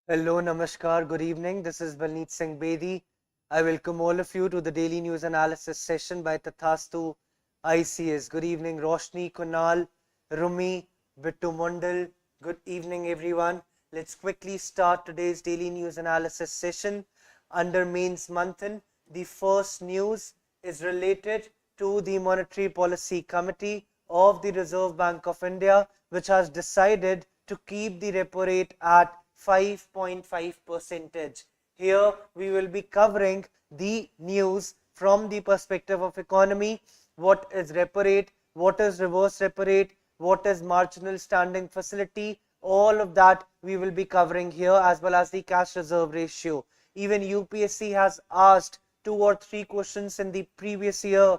Hello, Namaskar, good evening. This is Balneet Singh Bedi. I welcome all of you to the daily news analysis session by Tathastu ICS. Good evening, Roshni, Kunal, Rumi, Bittu Mondal. Good evening, everyone. Let's quickly start today's daily news analysis session. Under mains Manthan, the first news is related to the Monetary Policy Committee of the Reserve Bank of India, which has decided to keep the repo rate at 5.5%. Here we will be covering the news from the perspective of economy. What is repo rate? What is reverse repo rate? What is marginal standing facility? All of that we will be covering here, as well as the cash reserve ratio. Even UPSC has asked 2 or 3 questions in the previous year.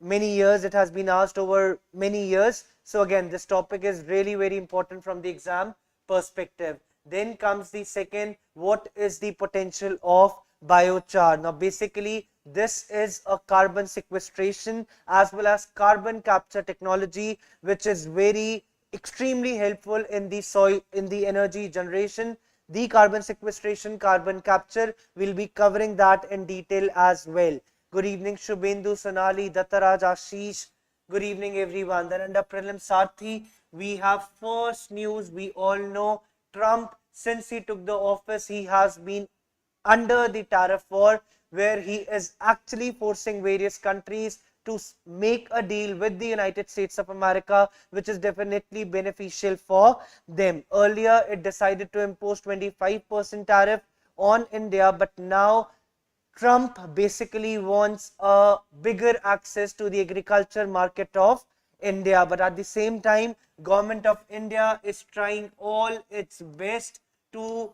Many years it has been asked over many years. So again, this topic is really very important from the exam perspective. Then comes the second, what is the potential of biochar? Now basically this is a carbon sequestration as well as carbon capture technology, which is very extremely helpful in the soil, in the energy generation. The carbon sequestration, carbon capture, we'll be covering that in detail as well. Good evening, Shubhendu, Sonali, Dattaraj, Ashish. Good evening, everyone. Then under prelim Sarthi, we have first news. We all know Trump, since he took the office, he has been under the tariff war, where he is actually forcing various countries to make a deal with the United States of America, which is definitely beneficial for them. Earlier, it decided to impose 25% tariff on India, but now Trump basically wants a bigger access to the agriculture market of India, but at the same time, government of India is trying all its best to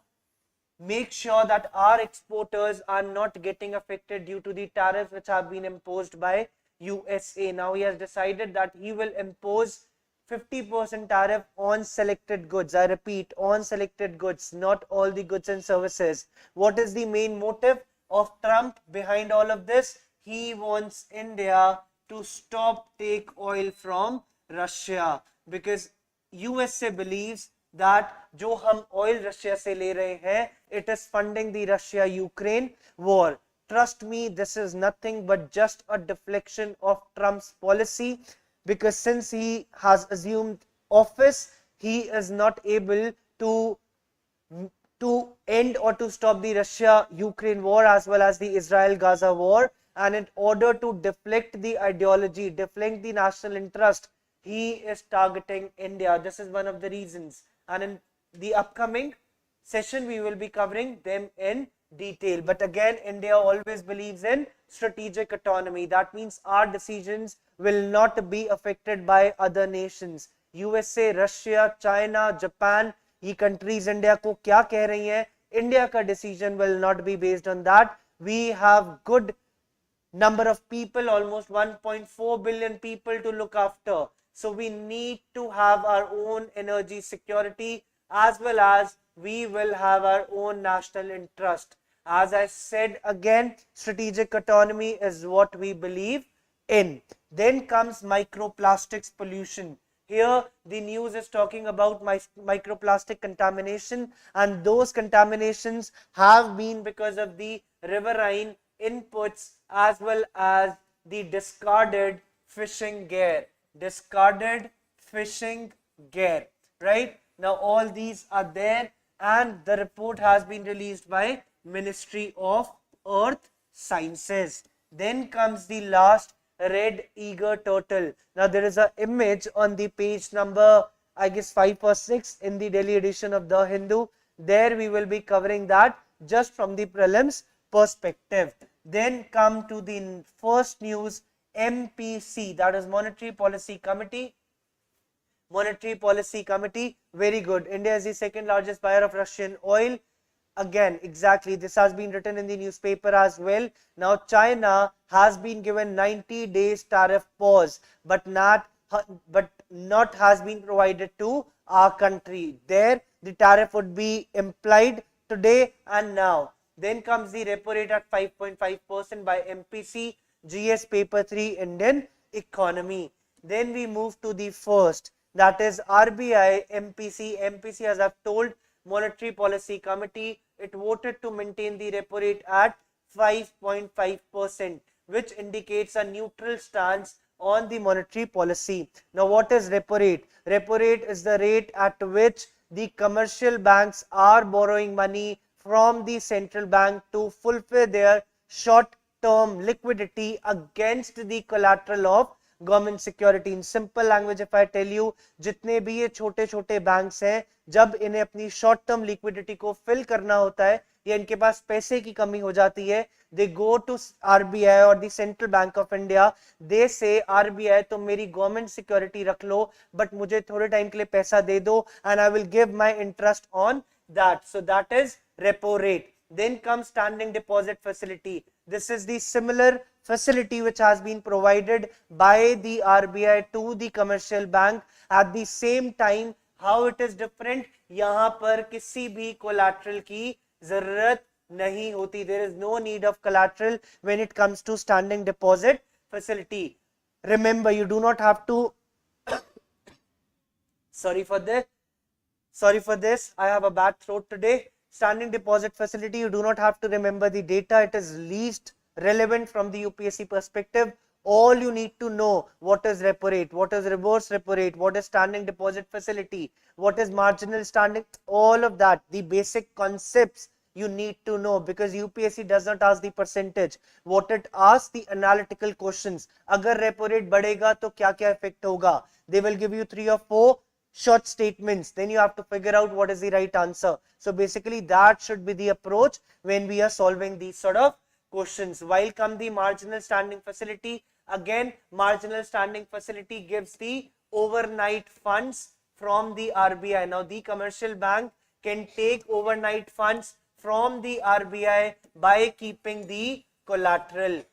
make sure that our exporters are not getting affected due to the tariffs which have been imposed by USA. Now he has decided that he will impose 50% tariff on selected goods. I repeat, on selected goods, not all the goods and services. What is the main motive of Trump behind all of this? He wants India to stop take oil from Russia, because USA believes that जो हम oil Russia से ले रहे हैं, it is funding the Russia-Ukraine war. Trust me, this is nothing but just a deflection of Trump's policy, because since he has assumed office, he is not able to end or to stop the Russia-Ukraine war as well as the Israel-Gaza war. And in order to deflect the ideology, deflect the national interest, he is targeting India. This is one of the reasons. And in the upcoming session, we will be covering them in detail. But again, India always believes in strategic autonomy. That means our decisions will not be affected by other nations. USA, Russia, China, Japan, ये countries India को क्या कह रही हैं? India का decision will not be based on that. We have good number of people, almost 1.4 billion people to look after. So we need to have our own energy security, as well as we will have our own national interest. As I said again, strategic autonomy is what we believe in. Then comes microplastics pollution. Here the news is talking about microplastic contamination, and those contaminations have been because of the riverine inputs as well as the discarded fishing gear. Discarded fishing gear, right? Now all these are there, and the report has been released by Ministry of Earth Sciences. Then comes the last, red eager turtle. Now there is an image on the page number, I guess 5 or 6 in the Delhi edition of The Hindu. There we will be covering that just from the prelims perspective. Then come to the first news, MPC, that is Monetary Policy Committee. Monetary Policy Committee, very good. India is the second largest buyer of Russian oil. Again, exactly, this has been written in the newspaper as well. Now China has been given 90 days tariff pause, but not has been provided to our country. There the tariff would be implied today and now. Then comes the repo rate at 5.5% by MPC, GS paper 3, Indian economy. Then we move to the first, that is RBI, MPC. MPC, as I've told, Monetary Policy Committee, it voted to maintain the repo rate at 5.5%, which indicates a neutral stance on the monetary policy. Now, what is repo rate? Repo rate is the rate at which the commercial banks are borrowing money from the central bank to fulfill their short-term liquidity against the collateral of government security. In simple language if I tell you, जितने भी ये छोटे छोटे banks हैं, जब इन्हें अपनी short term liquidity को फिल करना होता है या इनके पास पैसे की कमी हो जाती है, दे गो टू आरबीआई और the central bank of India, they say RBI तो मेरी गवर्नमेंट सिक्योरिटी रख लो, बट मुझे थोड़े टाइम के लिए पैसा दे दो and I will give my interest on that. So that is repo rate. Then comes standing deposit facility. This is the similar facility which has been provided by the RBI to the commercial bank. At the same time, how it is different? यहाँ पर किसी भी collateral की जरूरत नहीं होती. There is no need of collateral when it comes to standing deposit facility. Remember, you do not have to. Sorry for this. I have a bad throat today. Standing deposit facility, you do not have to remember the data. It is least relevant from the UPSC perspective. All you need to know, what is repo rate, what is reverse repo rate, what is standing deposit facility, what is marginal standing, all of that, the basic concepts you need to know, because UPSC does not ask the percentage. What it asks, the analytical questions. अगर repo rate बढ़ेगा तो क्या क्या effect होगा? They will give you 3 or 4 short statements, then you have to figure out what is the right answer. So basically that should be the approach when we are solving these sort of questions. While come the marginal standing facility, again marginal standing facility gives the overnight funds from the RBI. Now the commercial bank can take overnight funds from the RBI by keeping the collateral.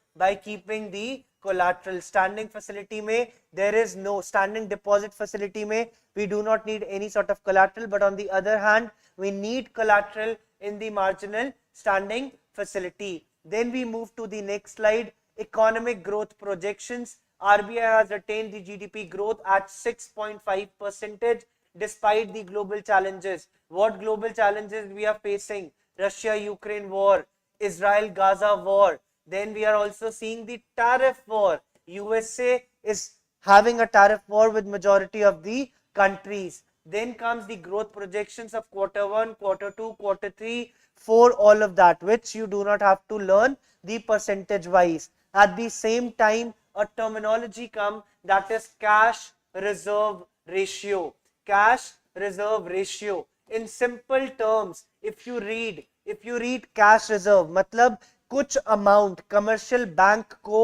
Standing facility में there is no, standing deposit facility में we do not need any sort of collateral, but on the other hand we need collateral in the marginal standing facility. Then we move to the next slide, economic growth projections. RBI has attained the GDP growth at 6.5% despite the global challenges. What global challenges we are facing? Russia-Ukraine war, Israel-Gaza war. Then we are also seeing the tariff war. USA is having a tariff war with majority of the countries. Then comes the growth projections of quarter 1, quarter 2, quarter 3, 4, all of that, which you do not have to learn the percentage wise. At the same time, a terminology come, that is cash reserve ratio. Cash reserve ratio. In simple terms, if you read cash reserve, मतलब कुछ amount commercial bank को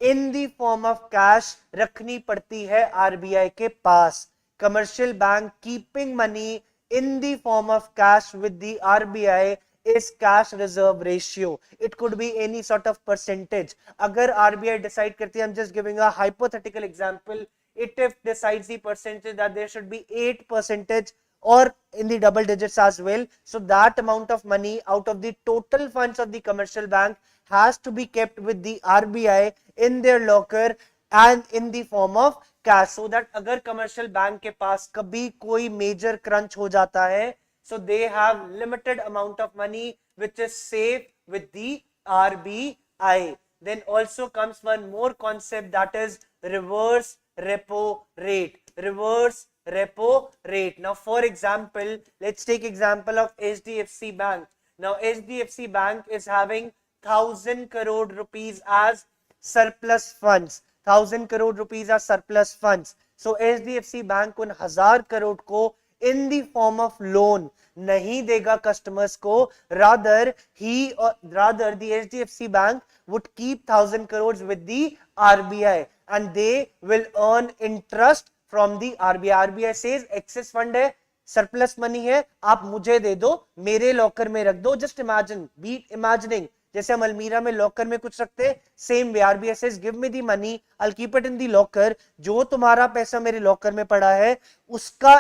in the form of cash रखनी पड़ती है RBI के पास. Commercial bank keeping money in the form of cash with the RBI is cash reserve ratio. It could be any sort of percentage. अगर RBI decide करती है, I'm just giving a hypothetical example, it if decides the percentage that there should be 8% or in the double digits as well, so that amount of money out of the total funds of the commercial bank has to be kept with the RBI in their locker and in the form of cash, so that अगर commercial bank के पास कभी कोई major crunch हो जाता है, so they have limited amount of money which is safe with the RBI. Then also comes one more concept, that is reverse repo rate. Reverse repo rate. Now for example, let's take example of HDFC Bank. Now HDFC Bank is having 1000 crore rupees as surplus funds. 1000 crore rupees as surplus funds. So HDFC Bank उन 1000 crore को in the form of loan नहीं देगा customers को, rather the HDFC Bank would keep 1000 crores with the RBI and they will earn interest from the RBI. RBI says excess fund है, surplus money है, आप मुझे दे दो, मेरे लॉकर में रख दो. Just imagine, be imagining, जैसे हम अलमीरा में लॉकर में कुछ रखते हैं, same way RBI says give me the money, I will keep it in the locker. जो तुम्हारा पैसा मेरे लॉकर में पड़ा है उसका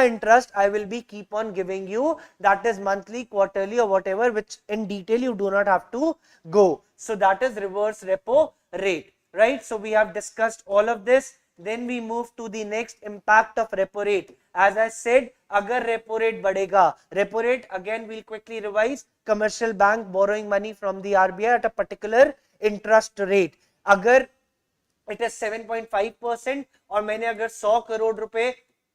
interest I will be keep on giving you, that is monthly, quarterly और whatever, which in detail you do not have to go. So that is reverse repo rate, right? So we have discussed all of this. Then we move to the next, impact of repo rate. As I said, अगर repo rate बढ़ेगा, repo rate again we'll quickly revise, commercial bank borrowing money from the RBI at a particular interest rate. अगर it is 7.5% और मैंने अगर 100 करोड़ रुपए,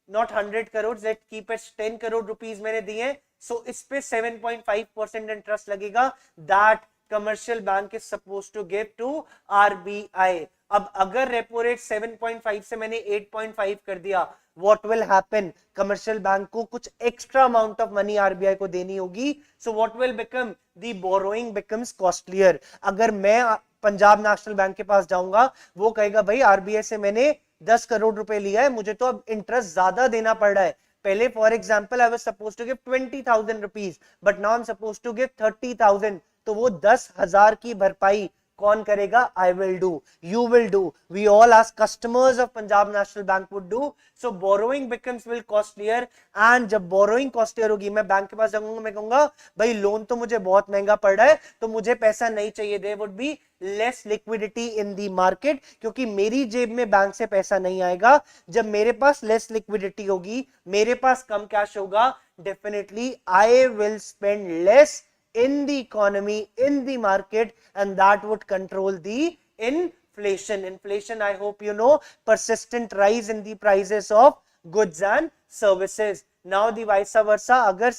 not 100 crores, let's keep it 10 crore rupees मैंने दिए, so इस पे 7.5% interest लगेगा, that commercial bank is supposed to give to RBI. अब अगर रेपो रेट 7.5 से मैंने 8.5 कर दिया, what will happen? commercial bank को कुछ extra amount of money RBI को देनी होगी, so what will become? the borrowing becomes costlier. अगर मैं पंजाब नेशनल बैंक के पास जाऊंगा, वो कहेगा भाई आरबीआई से मैंने 10 करोड़ रुपए लिया है, मुझे तो अब इंटरेस्ट ज्यादा देना पड़ रहा है. पहले for example I was suppose to give 20,000 rupees, but now I am suppose to give 30,000. तो वो 10,000 की भरपाई कौन करेगा? I will do, you will do, we all as customers of Punjab National Bank would do. So borrowing becomes will costlier, and जब borrowing costlier होगी, मैं bank के पास जाऊंगा, मैं कहूंगा भाई लोन तो मुझे बहुत महंगा पड़ रहा है, तो मुझे पैसा नहीं चाहिए. There would be less liquidity in the market, क्योंकि मेरी जेब में बैंक से पैसा नहीं आएगा. जब मेरे पास लेस लिक्विडिटी होगी, मेरे पास कम कैश होगा, definitely I will spend less in the economy, in the market, and that would control the inflation. Inflation, I hope you know, persistent rise in the prices of goods and services. Now the vice versa, अगर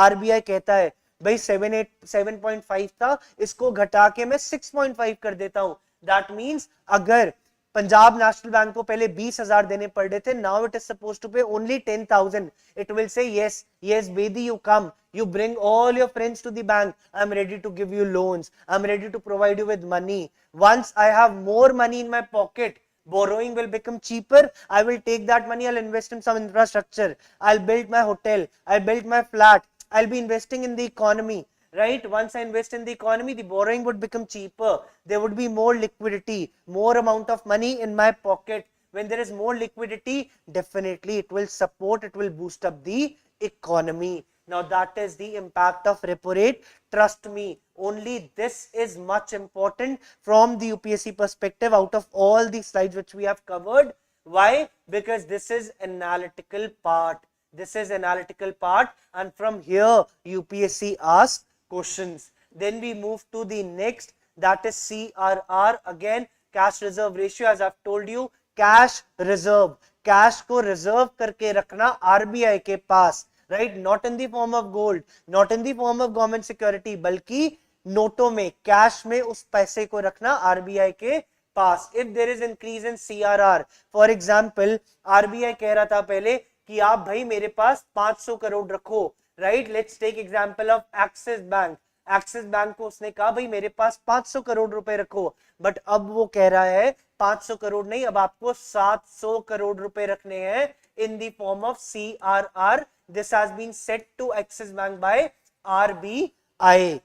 RBI कहता है भाई 7.5 था, इसको घटा के मैं 6.5 कर देता हूं, that means अगर पंजाब नेशनल बैंक को पहले 20,000 देने पड़ रहे थे, now it is suppose to pay only 10,000. It will say yes yes Bedi, you come, you bring all your friends to the bank, I'm ready to give you loans, I'm ready to provide you with money. Once I have more money in my pocket, borrowing will become cheaper. I will take that money, I'll invest in some infrastructure, I'll build my hotel, I'll build my flat, I'll be investing in the economy, right? Once I invest in the economy, the borrowing would become cheaper, there would be more liquidity, more amount of money in my pocket. When there is more liquidity, definitely it will support, it will boost up the economy. Now that is the impact of repo rate. Trust me, only this is much important from the UPSC perspective out of all the slides which we have covered. Why? Because this is analytical part. This is analytical part, and from here UPSC asks questions. Then we move to the next, that is CRR. Again, cash reserve ratio. As I've told you, cash reserve, cash को reserve करके रखना RBI के पास, right? Not in the form of gold, not in the form of government security, बल्कि नोटों में, cash में उस पैसे को रखना RBI के पास. If there is increase in CRR, for example, RBI कह रहा था पहले कि आप भाई मेरे पास 500 करोड़ रखो, right? Let's take example of Axis Bank. Axis bank को उसने कहा भाई मेरे पास 500 करोड़ रुपए रखो, बट अब वो कह रहा है 500 करोड़ नहीं, अब आपको 700 करोड़ रुपए रखने हैं in the form of CRR. This has been set to Axis Bank by RBI.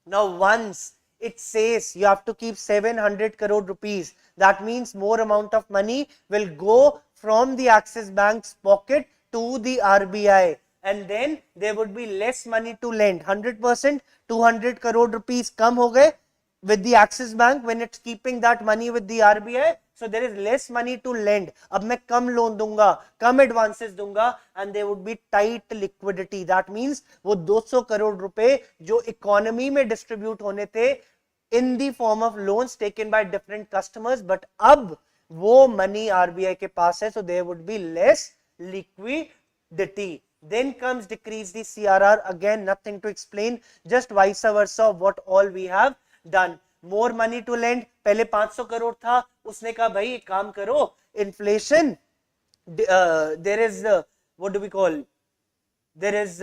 Now once it says you have to keep 700 crore rupees, that means more amount of money will go from the Axis Bank's pocket to the RBI, and then there would be less money to lend. 100%, 200 crore rupees कम हो गए with the Axis Bank when it's keeping that money with the RBI. So there is less money to lend. अब मैं कम loan दूंगा, कम advances दूंगा, and there would be tight liquidity. That means वो 200 करोड़ रुपए जो economy में डिस्ट्रीब्यूट होने थे in the form of loans taken by different customers, but अब वो money RBI के पास है, so there would be less liquidity. Then comes decrease the CRR. Again, nothing to explain, just vice versa of what all we have done. More money to lend. पहले 500 करोड़ था, उसने कहा भाई एक काम करो, inflation, there is what do we call, there is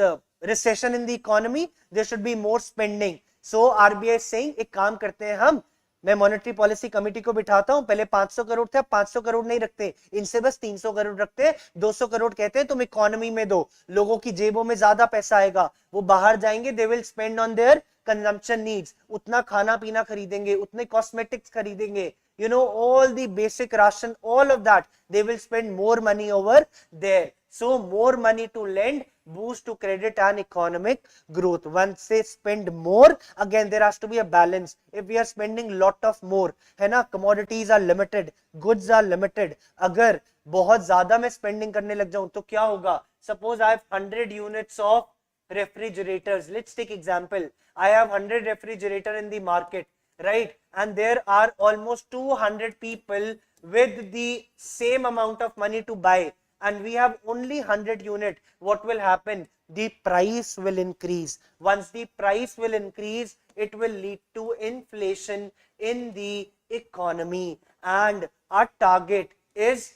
recession in the economy, there should be more spending. So RBI is saying एक काम करते हैं हम, मैं मॉनेटरी पॉलिसी कमेटी को बिठाता हूं, पहले 500 करोड़ थे, 500 करोड़ नहीं रखते, इनसे बस 300 करोड़ रखते हैं, 200 करोड़ कहते हैं तुम इकोनॉमी में दो, लोगों की जेबों में ज्यादा पैसा आएगा, वो बाहर जाएंगे, they will spend on their consumption needs, उतना खाना पीना खरीदेंगे, उतने कॉस्मेटिक्स खरीदेंगे, you know, all the basic ration, all of that, they will spend more money over there. So more money to lend, boost to credit and economic growth. Once they spend more, again there has to be a balance. If we are spending lot of more, है ना, commodities are limited, goods are limited. अगर बहुत ज़्यादा मैं spending करने लग जाऊँ तो क्या होगा? Suppose I have 100 units of refrigerators. Let's take example. I have 100 refrigerator in the market, right? And there are almost 200 people with the same amount of money to buy, and we have only 100 unit. What will happen? The price will increase. Once the price will increase, it will lead to inflation in the economy, and our target is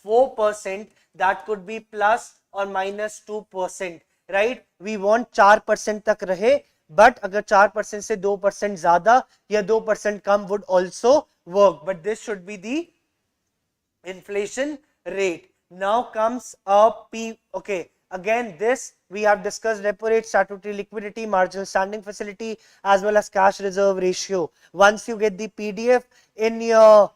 4%. That could be plus or minus 2%, right? We want 4% तक रहे, but अगर 4% से 2% ज़्यादा या 2% कम would also work, but this should be the inflation rate. Now comes a P. Okay, again this we have discussed: repo rate, statutory liquidity, marginal standing facility, as well as cash reserve ratio. Once you get the PDF in your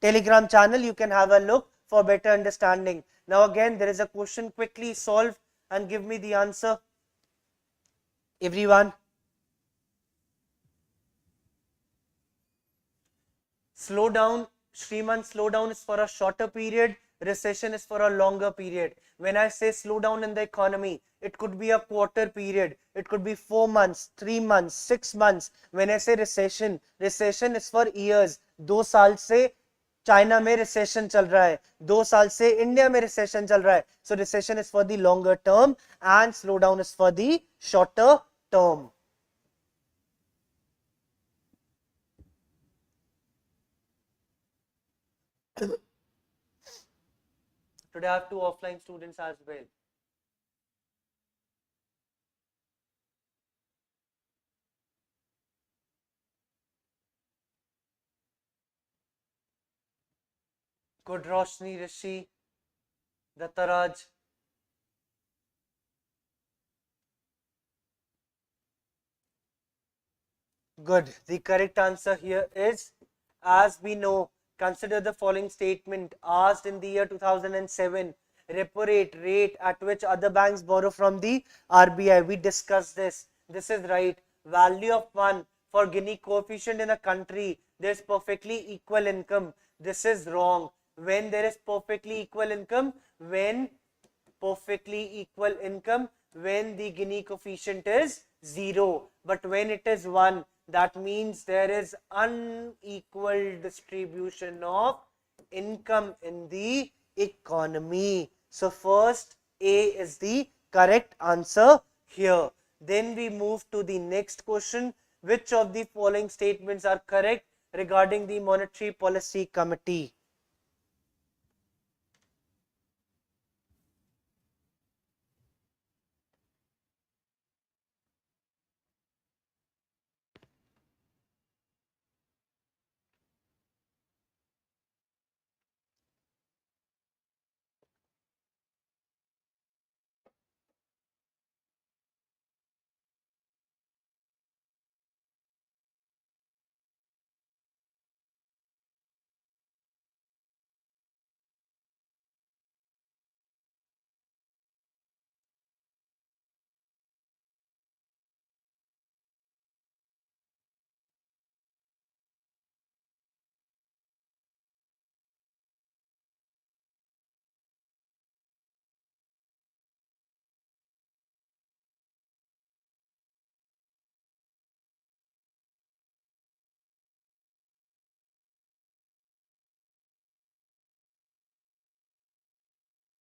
Telegram channel, you can have a look for better understanding. Now again there is a question, quickly solve and give me the answer, everyone. Slow down, Shriman, slow down is for a shorter period, recession is for a longer period. When I say slow down in the economy, it could be a quarter period, it could be 4 months, 3 months, 6 months. When I say recession, recession is for years. 2 साल से China में recession चल रहा है, 2 साल से India में recession चल रहा है. So recession is for the longer term and slow down is for the shorter term. Today I have 2 offline students as well. Good, Roshni, Rishi, Dattaraj. Good. The correct answer here is, as we know, consider the following statement asked in the year 2007. Repo rate at which other banks borrow from the RBI. We discussed this. This is right. Value of 1 for Gini coefficient in a country. There is perfectly equal income. This is wrong. When there is perfectly equal income, when the Gini coefficient is 0, but when it is 1, that means there is unequal distribution of income in the economy. So first A is the correct answer here. Then we move to the next question. Which of the following statements are correct regarding the Monetary Policy Committee?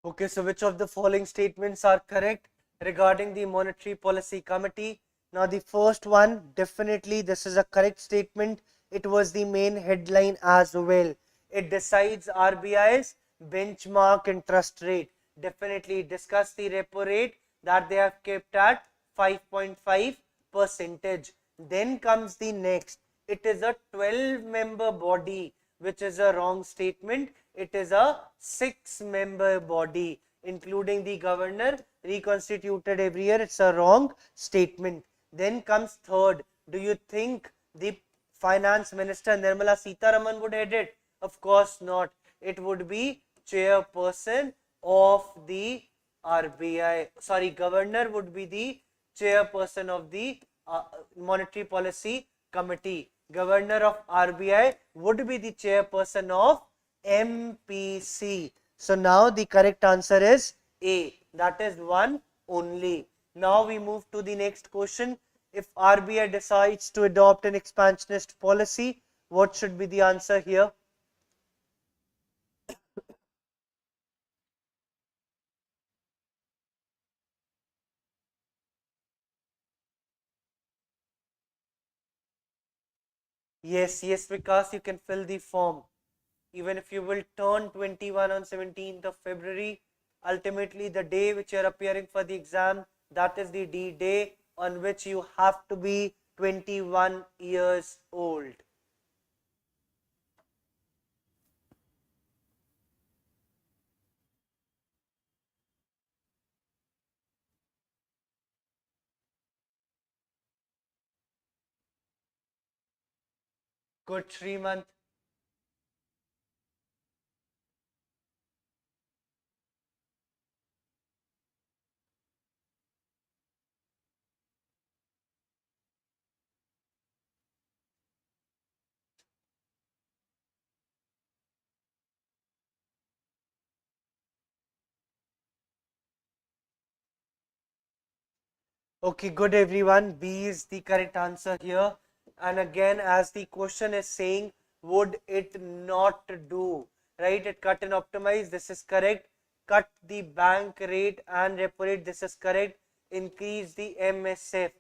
Okay, so which of the following statements are correct regarding the Monetary Policy Committee? Now the first one, definitely this is a correct statement. It was the main headline as well. It decides RBI's benchmark interest rate. Definitely discuss the repo rate that they have kept at 5.5%. Then comes the next. It is a 12-member body, which is a wrong statement. It is a 6-member body, including the governor, reconstituted every year. It's a wrong statement. Then comes third. Do you think the finance minister Nirmala Sitharaman would head it? Of course not. It would be chairperson of the RBI. Sorry, governor would be the chairperson of the monetary policy committee. Governor of RBI would be the chairperson of MPC. So now the correct answer is A. That is one only. Now we move to the next question. If RBI decides to adopt an expansionist policy, what should be the answer here? Yes, yes, because you can fill the form. Even if you will turn 21 on 17th of February, ultimately the day which you are appearing for the exam, that is the day on which you have to be 21 years old. Good 3 month. Okay, good everyone. B is the correct answer here. And again, as the question is saying, would it not do? Right? It cut and optimize. This is correct. Cut the bank rate and repo rate. This is correct. Increase the MSF.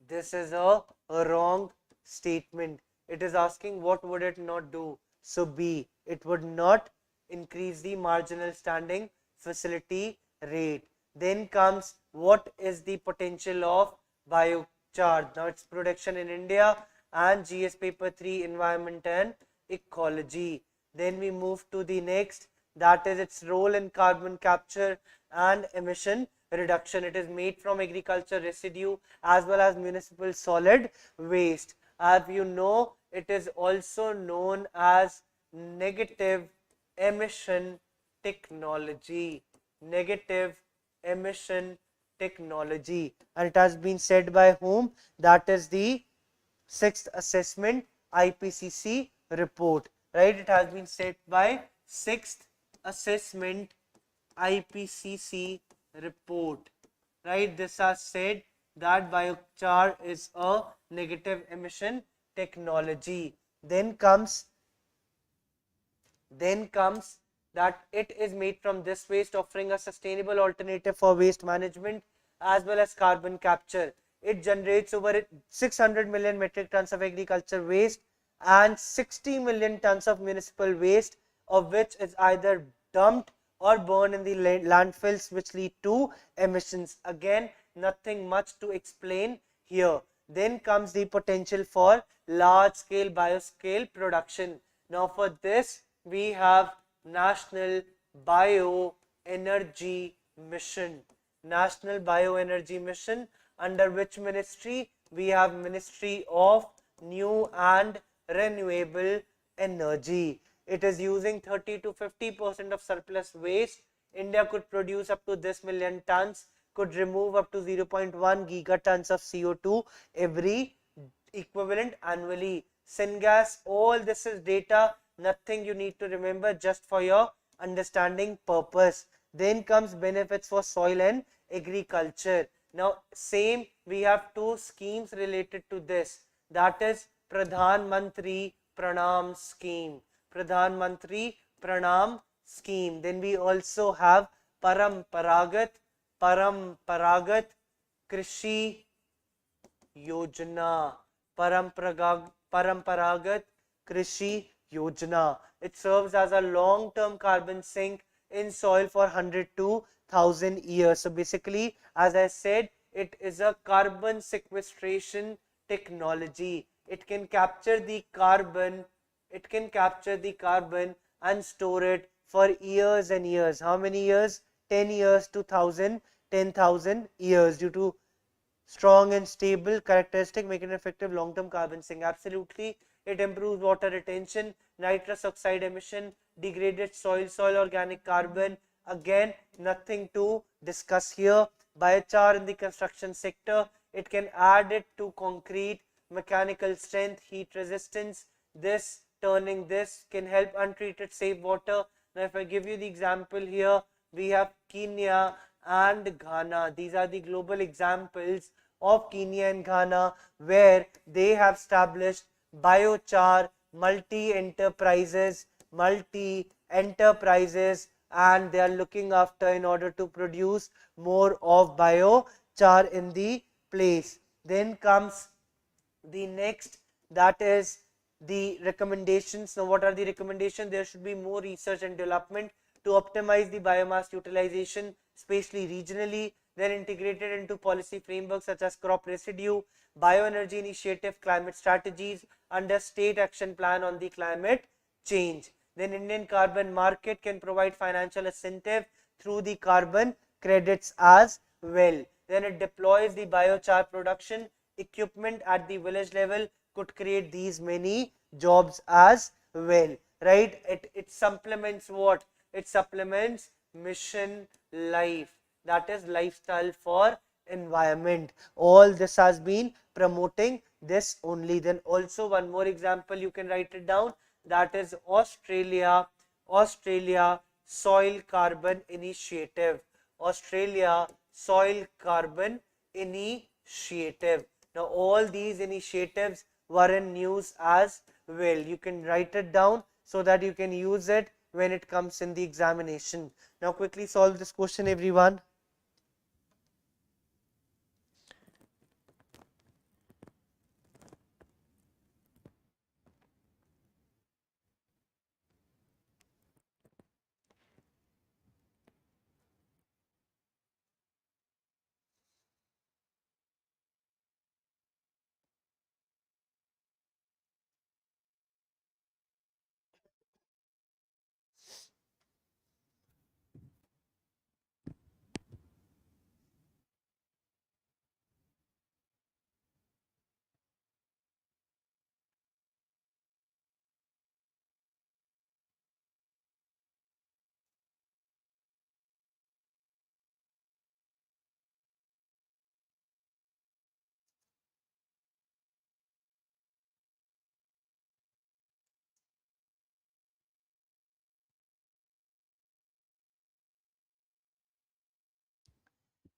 This is a wrong statement. It is asking what would it not do. So B, it would not increase the marginal standing facility rate. Then comes what is the potential of biochar. Now its production in India and GS paper 3 environment and ecology. Then we move to the next, that is its role in carbon capture and emission reduction. It is made from agriculture residue as well as municipal solid waste. As you know, it is also known as negative emission technology. Negative emission technology. And it has been said by whom? That is the sixth assessment IPCC report. Right? It has been said by sixth assessment IPCC report. Right? This has said that biochar is a negative emission technology. Then comes that it is made from this waste, offering a sustainable alternative for waste management as well as carbon capture. It generates over 600 million metric tons of agriculture waste and 60 million tons of municipal waste, of which is either dumped or burned in the landfills, which lead to emissions. Again, nothing much to explain here. Then comes the potential for large scale bioscale production. Now for this we have National Bioenergy Mission. National Bioenergy Mission, under which ministry? We have Ministry of New and Renewable Energy. It is using 30 to 50% of surplus waste. India could produce up to this million tons, could remove up to 0.1 gigatons of CO2 every equivalent annually. Syngas, all this is data, nothing you need to remember, just for your understanding purpose. Then comes benefits for soil and agriculture. Now same, we have two schemes related to this, that is Pradhan Mantri Pranam scheme. Pradhan Mantri Pranam scheme. Then we also have Paramparagat Krishi Yojana. Paramparagat Krishi Yojana. It serves as a long-term carbon sink in soil for 100 to 1000 years. So basically, as I said, it is a carbon sequestration technology. It can capture the carbon. It can capture the carbon and store it for years and years. How many years? 10 years to 10,000 years, due to strong and stable characteristic, make it an effective long-term carbon sink. Absolutely, it improves water retention, nitrous oxide emission, degraded soil organic carbon, again nothing to discuss here. Biochar in the construction sector, it can add it to concrete, mechanical strength, heat resistance. This turning this can help untreated save water. Now if I give you the example here, we have Kenya and Ghana. These are the global examples of Kenya and Ghana, where they have established biochar multi-enterprises, and they are looking after in order to produce more of biochar in the place. Then comes the next, that is the recommendations. Now what are the recommendations? There should be more research and development to optimize the biomass utilization, especially regionally, then integrated into policy frameworks such as crop residue, bioenergy initiative, climate strategies under state action plan on the climate change. Then Indian carbon market can provide financial incentive through the carbon credits as well. Then it deploys the biochar production equipment at the village level, could create these many jobs as well, right? It supplements what? It supplements mission life, that is lifestyle for environment. All this has been promoting this only. Then also one more example you can write it down, that is Australia soil carbon initiative. Australia soil carbon initiative. Now all these initiatives were in news as well. You can write it down so that you can use it when it comes in the examination. Now quickly solve this question, everyone.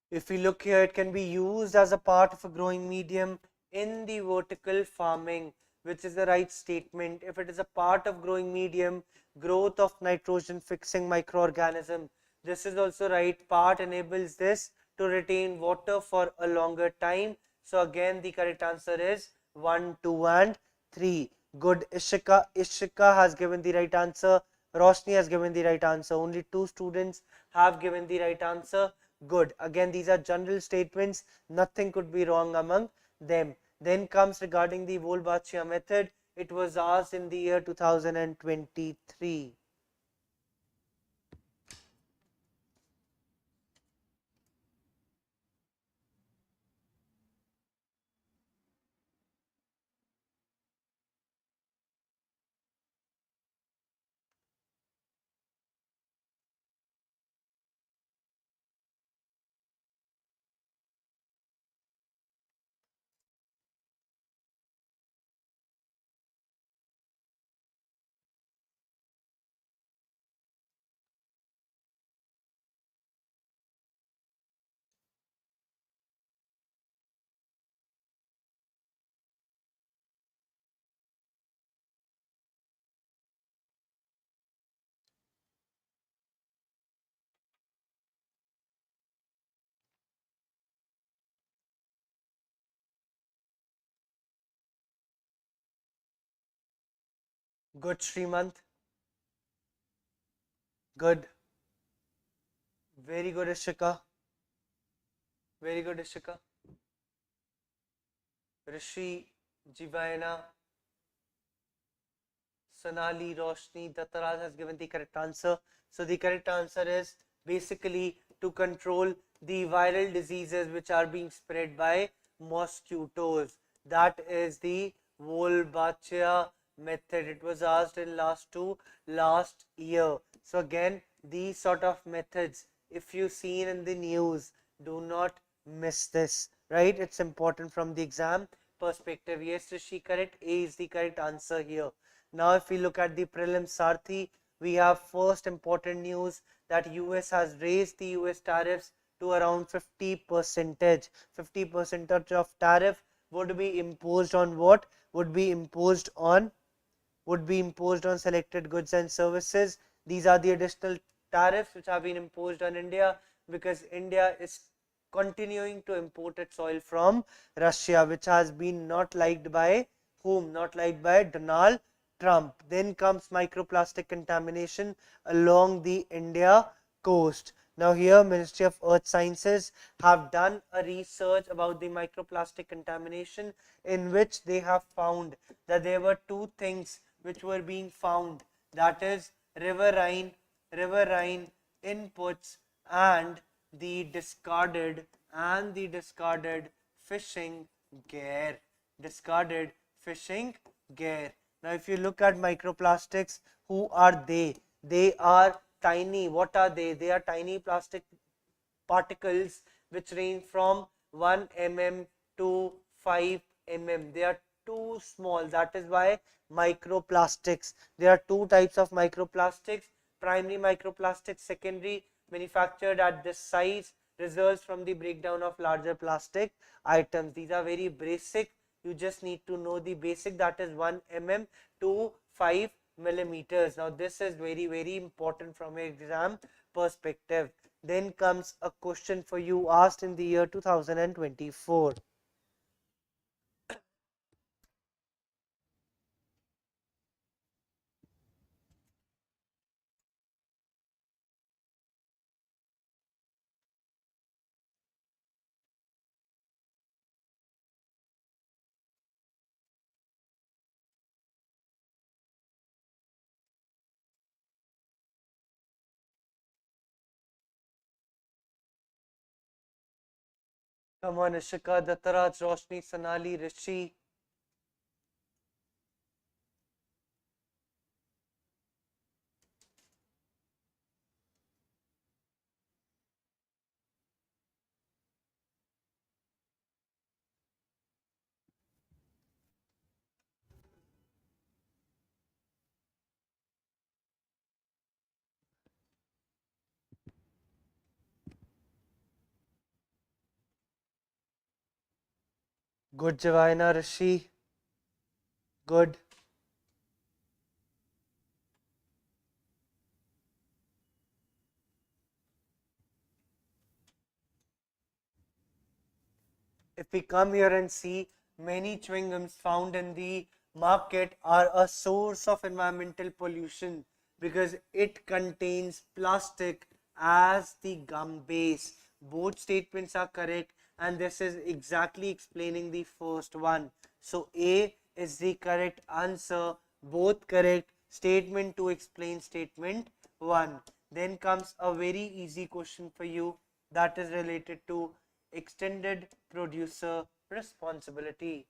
If we look here, it can be used as a part of a growing medium in the vertical farming, which is the right statement. If it is a part of growing medium, growth of nitrogen fixing microorganism, this is also right. Part enables this to retain water for a longer time. So again, the correct answer is 1, 2 and 3. Good. Ishika has given the right answer. Roshni has given the right answer. Only 2 students have given the right answer. Good. Again, these are general statements. Nothing could be wrong among them. Then comes regarding the Volbachia method. It was asked in the year 2023. Good, Srimant. Good. Very good, Ishika. Very good, Ishika. Rishi, Jivaina, Sonali, Roshni, Dattaraj has given the correct answer. So the correct answer is basically to control the viral diseases which are being spread by mosquitoes. That is the Wolbachia method. It was asked in last year. So again, these sort of methods, if you seen in the news, do not miss this, right? It's important from the exam perspective. Yes, Rishi, correct. A is the correct answer here. Now, if we look at the prelim Sarthi, we have first important news that US has raised the US tariffs to around 50%. 50% of tariff would be imposed on what? Would be imposed on selected goods and services. These are the additional tariffs which have been imposed on India because India is continuing to import its oil from Russia, which has been not liked by whom? Not liked by Donald Trump. Then comes microplastic contamination along the India coast. Now here Ministry of Earth Sciences have done a research about the microplastic contamination, in which they have found that there were two things which were being found, that is riverine inputs and the discarded fishing gear. Now if you look at microplastics, who are they? They are tiny. What are they? They are tiny plastic particles which range from 1 mm to 5 mm. They are too small. That is why microplastics. There are two types of microplastics: primary microplastics, secondary, manufactured at this size, results from the breakdown of larger plastic items. These are very basic. You just need to know the basic, that is 1 mm to 5 millimeters. Now this is very important from your exam perspective. Then comes a question for you asked in the year 2024. Come on, Ishika, Dattaraj, Roshni, Sonali, Rishi. Good, Javina, Rishi. Good. If we come here and see, many chewing gums found in the market are a source of environmental pollution because it contains plastic as the gum base. Both statements are correct, and this is exactly explaining the first one. So A is the correct answer, both correct. Statement 2 explains statement 1. Then comes a very easy question for you, that is related to extended producer responsibility.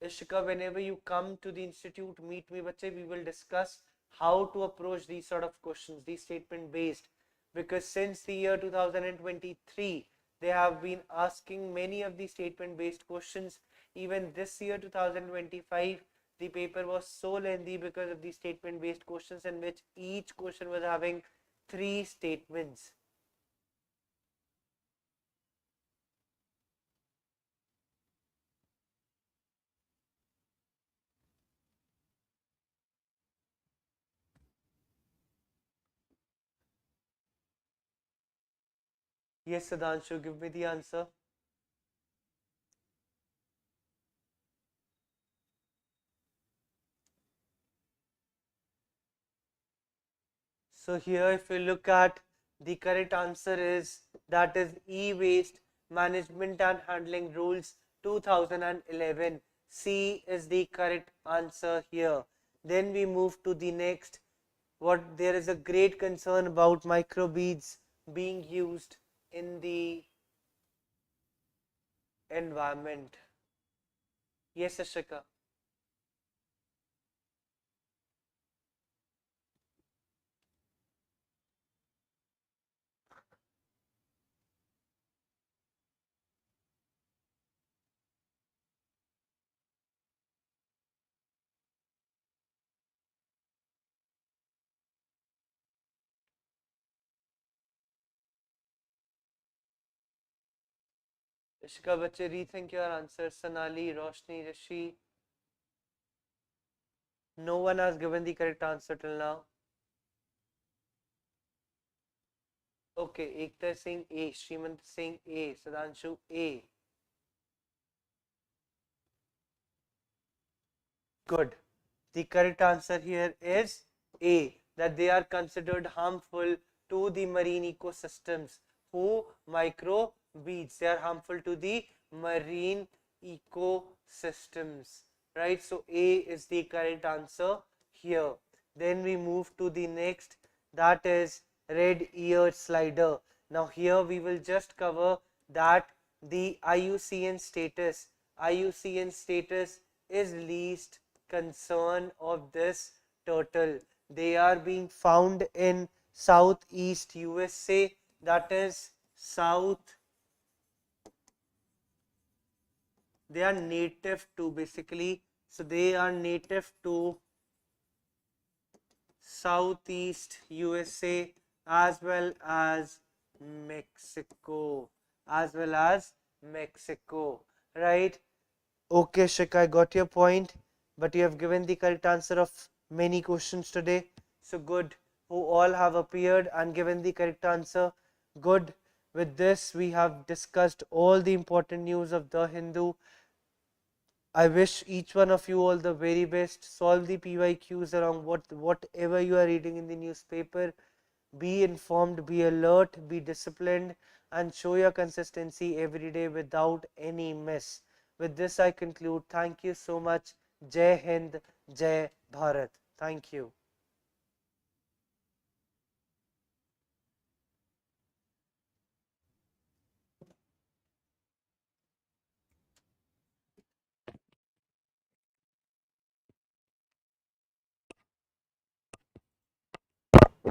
Ishika, whenever you come to the institute, meet me, bache, we will discuss how to approach these sort of questions, these statement based, because since the year 2023, they have been asking many of the statement based questions. Even this year 2025, the paper was so lengthy because of the statement based questions, in which each question was having 3 statements. Yes, Sudhanshu, give me the answer. So here if you look at, the correct answer is, that is E-Waste Management and Handling Rules 2011. C is the correct answer here. Then we move to the next. What there is a great concern about microbeads being used in the environment. Yes, Ashika. Ishika bache, rethink your answer. Sonali, Roshni, Rishi. No one has given the correct answer till now. Okay, Ekta is saying A, Srimant is saying A, Sudhanshu A. Good. The correct answer here is A, that they are considered harmful to the marine ecosystems. Who? Microbeads. They are harmful to the marine ecosystems. Right? So A is the correct answer here. Then we move to the next, that is red-eared slider. Now here we will just cover that the IUCN status is least concern of this turtle. They are being found in southeast USA, that is south. They are native to, basically, so they are native to southeast USA as well as Mexico, right? Okay, Shik, I got your point, but you have given the correct answer of many questions today. So good, who all have appeared and given the correct answer. Good. With this, we have discussed all the important news of the Hindu. I wish each one of you all the very best. Solve the PYQs around whatever you are reading in the newspaper. Be informed, be alert, be disciplined, and show your consistency every day without any miss. With this, I conclude. Thank you so much. Jai Hind, Jai Bharat. Thank you.